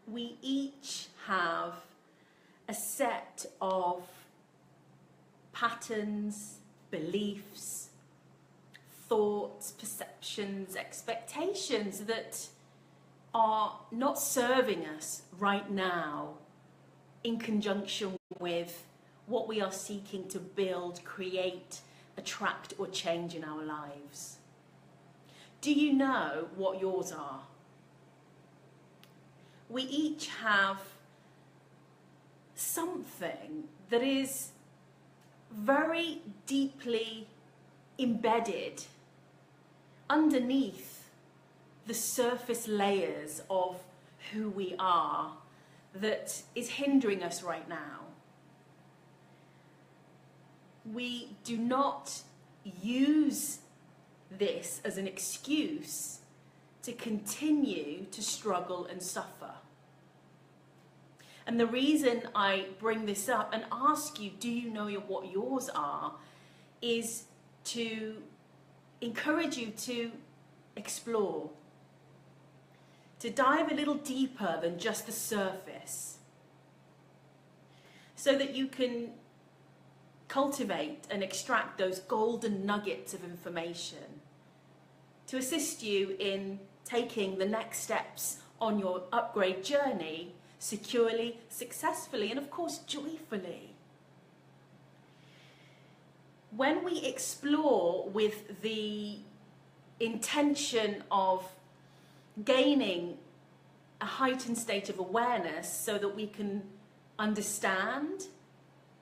we each have a set of patterns, beliefs, thoughts, perceptions, expectations that are not serving us right now in conjunction with what we are seeking to build, create, attract or change in our lives. Do you know what yours are? We each have something that is very deeply embedded underneath the surface layers of who we are that is hindering us right now. We do not use this as an excuse to continue to struggle and suffer. And the reason I bring this up and ask you, do you know what yours are, is to encourage you to explore, to dive a little deeper than just the surface, so that you can cultivate and extract those golden nuggets of information to assist you in taking the next steps on your upgrade journey securely, successfully, and of course joyfully. When we explore with the intention of gaining a heightened state of awareness so that we can understand,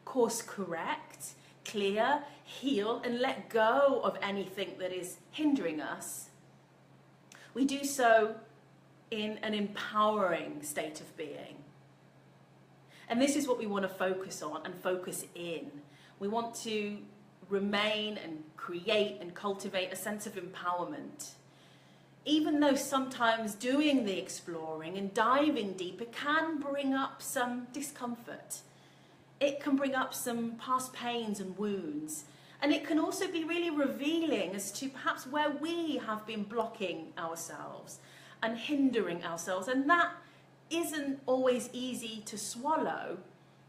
course correct, clear, heal, and let go of anything that is hindering us, we do so in an empowering state of being. And this is what we want to focus on and focus in. We want to remain and create and cultivate a sense of empowerment. Even though sometimes doing the exploring and diving deeper can bring up some discomfort. It can bring up some past pains and wounds. And it can also be really revealing as to perhaps where we have been blocking ourselves and hindering ourselves. And that isn't always easy to swallow.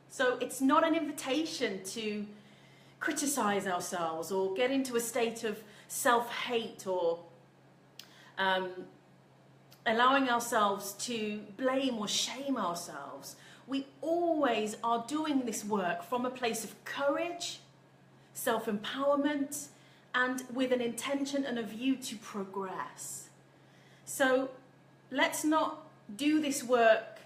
So it's not an invitation to criticize ourselves or get into a state of self-hate or allowing ourselves to blame or shame ourselves. We always are doing this work from a place of courage, self-empowerment, and with an intention and a view to progress. So let's not do this work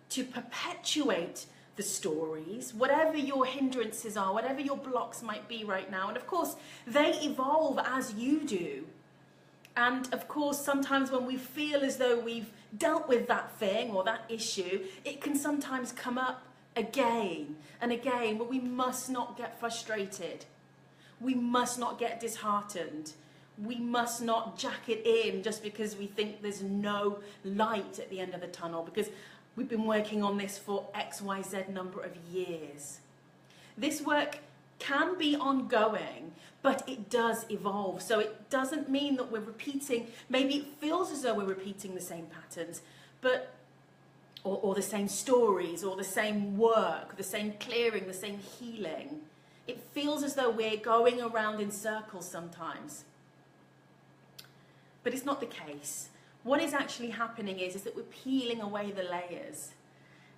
to perpetuate the stories, whatever your hindrances are, whatever your blocks might be right now. And of course, they evolve as you do. And of course, sometimes when we feel as though we've dealt with that thing or that issue, it can sometimes come up again and again, but we must not get frustrated. We must not get disheartened. We must not jack it in just because we think there's no light at the end of the tunnel, because we've been working on this for XYZ number of years. This work can be ongoing, but it does evolve. So it doesn't mean that we're repeating, maybe it feels as though we're repeating the same patterns, but or the same stories, or the same work, the same clearing, the same healing. It feels as though we're going around in circles sometimes. But it's not the case. What is actually happening is that we're peeling away the layers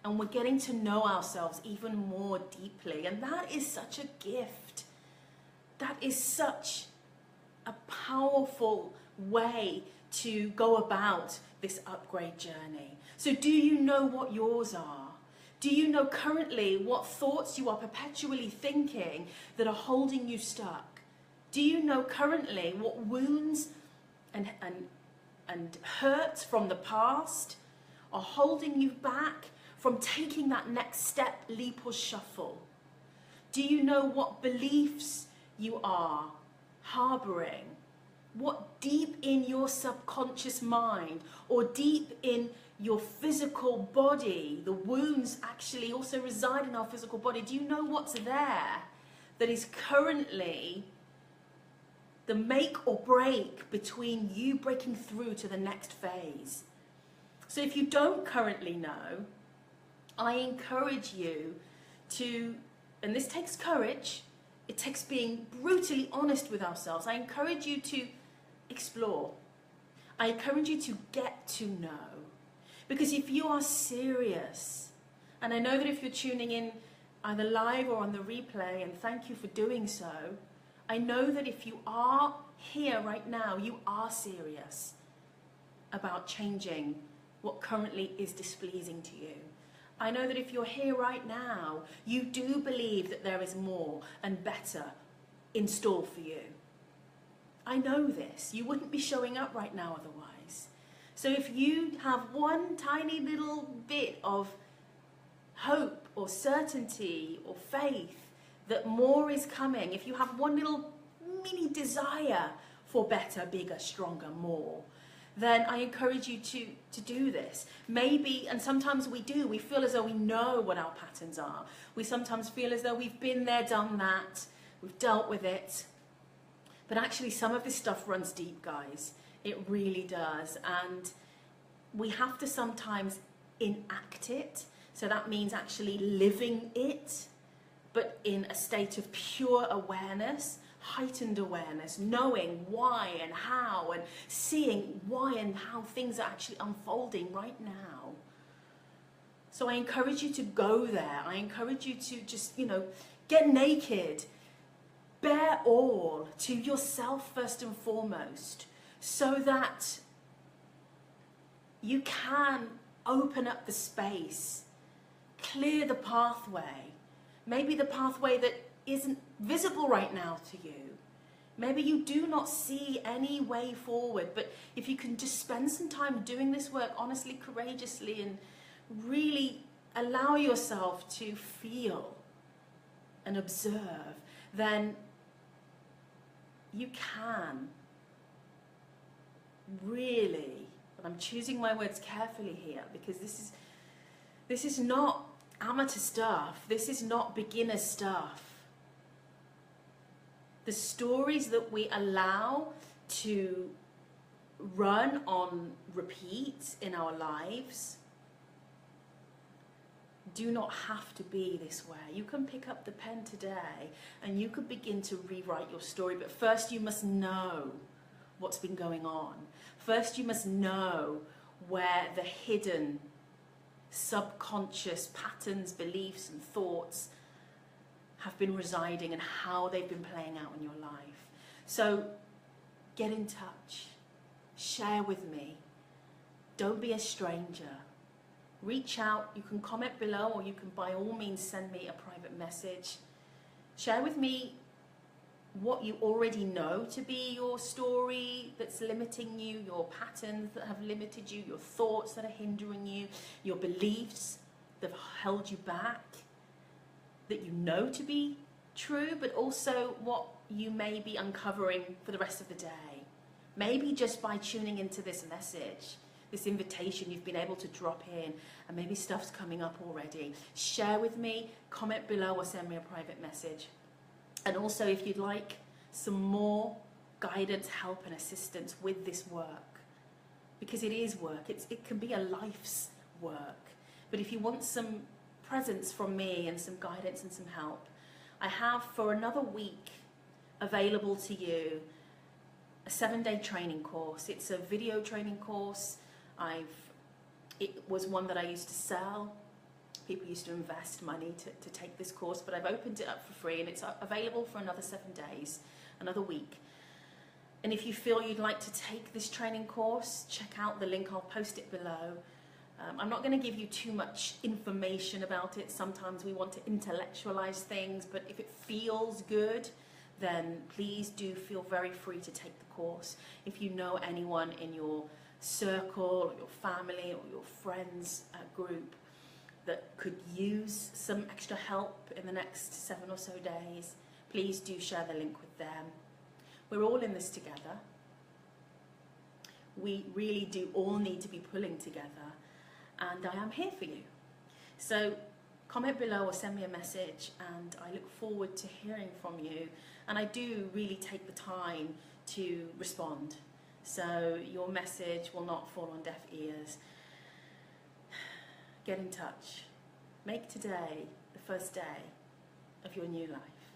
and we're getting to know ourselves even more deeply. And that is such a gift. That is such a powerful way to go about this upgrade journey. So do you know what yours are? Do you know currently what thoughts you are perpetually thinking that are holding you stuck? Do you know currently what wounds and hurts from the past are holding you back from taking that next step, leap or shuffle? Do you know what beliefs you are harboring? What deep in your subconscious mind or deep in your physical body, the wounds actually also reside in our physical body. Do you know what's there that is currently the make or break between you breaking through to the next phase? So if you don't currently know, I encourage you to, and this takes courage, it takes being brutally honest with ourselves. I encourage you to explore. I encourage you to get to know. Because if you are serious, and I know that if you're tuning in either live or on the replay, and thank you for doing so, I know that if you are here right now, you are serious about changing what currently is displeasing to you. I know that if you're here right now, you do believe that there is more and better in store for you. I know this. You wouldn't be showing up right now otherwise. So if you have one tiny little bit of hope or certainty or faith that more is coming, if you have one little mini desire for better, bigger, stronger, more, then I encourage you to do this. Maybe, and sometimes we do, we feel as though we know what our patterns are. We sometimes feel as though we've been there, done that, we've dealt with it. But actually some of this stuff runs deep, guys. It really does. And we have to sometimes enact it. So that means actually living it, but in a state of pure awareness, heightened awareness, knowing why and how, and seeing why and how things are actually unfolding right now. So I encourage you to go there. I encourage you to just, get naked, bare all to yourself first and foremost, so that you can open up the space, clear the pathway, maybe the pathway that isn't visible right now to you. Maybe you do not see any way forward, but if you can just spend some time doing this work honestly, courageously, and really allow yourself to feel and observe, then you can really, and I'm choosing my words carefully here, because this is not amateur stuff. This is not beginner stuff. The stories that we allow to run on repeat in our lives do not have to be this way. You can pick up the pen today and you could begin to rewrite your story, but first you must know what's been going on. First you must know where the hidden subconscious patterns, beliefs and thoughts have been residing and how they've been playing out in your life. So get in touch, share with me, don't be a stranger. Reach out, you can comment below, or you can by all means send me a private message. Share with me what you already know to be your story that's limiting you, your patterns that have limited you, your thoughts that are hindering you, your beliefs that have held you back, that you know to be true, but also what you may be uncovering for the rest of the day. Maybe just by tuning into this message, this invitation, you've been able to drop in, and maybe stuff's coming up already. Share with me, comment below, or send me a private message. And also, if you'd like some more guidance, help and assistance with this work, because it is work, it can be a life's work. But if you want some presence from me and some guidance and some help, I have for another week available to you a 7-day training course. It's a video training course. It was one that I used to sell. People used to invest money to take this course, but I've opened it up for free, and it's available for another 7 days, another week. And if you feel you'd like to take this training course, check out the link, I'll post it below. I'm not going to give you too much information about it. Sometimes we want to intellectualize things, but if it feels good, then please do feel very free to take the course. If you know anyone in your circle or your family or your friends group that could use some extra help in the next 7 or so days, please do share the link with them. We're all in this together. We really do all need to be pulling together, and I am here for you. So comment below or send me a message, and I look forward to hearing from you. And I do really take the time to respond, so your message will not fall on deaf ears. get in touch. Make today the first day of your new life.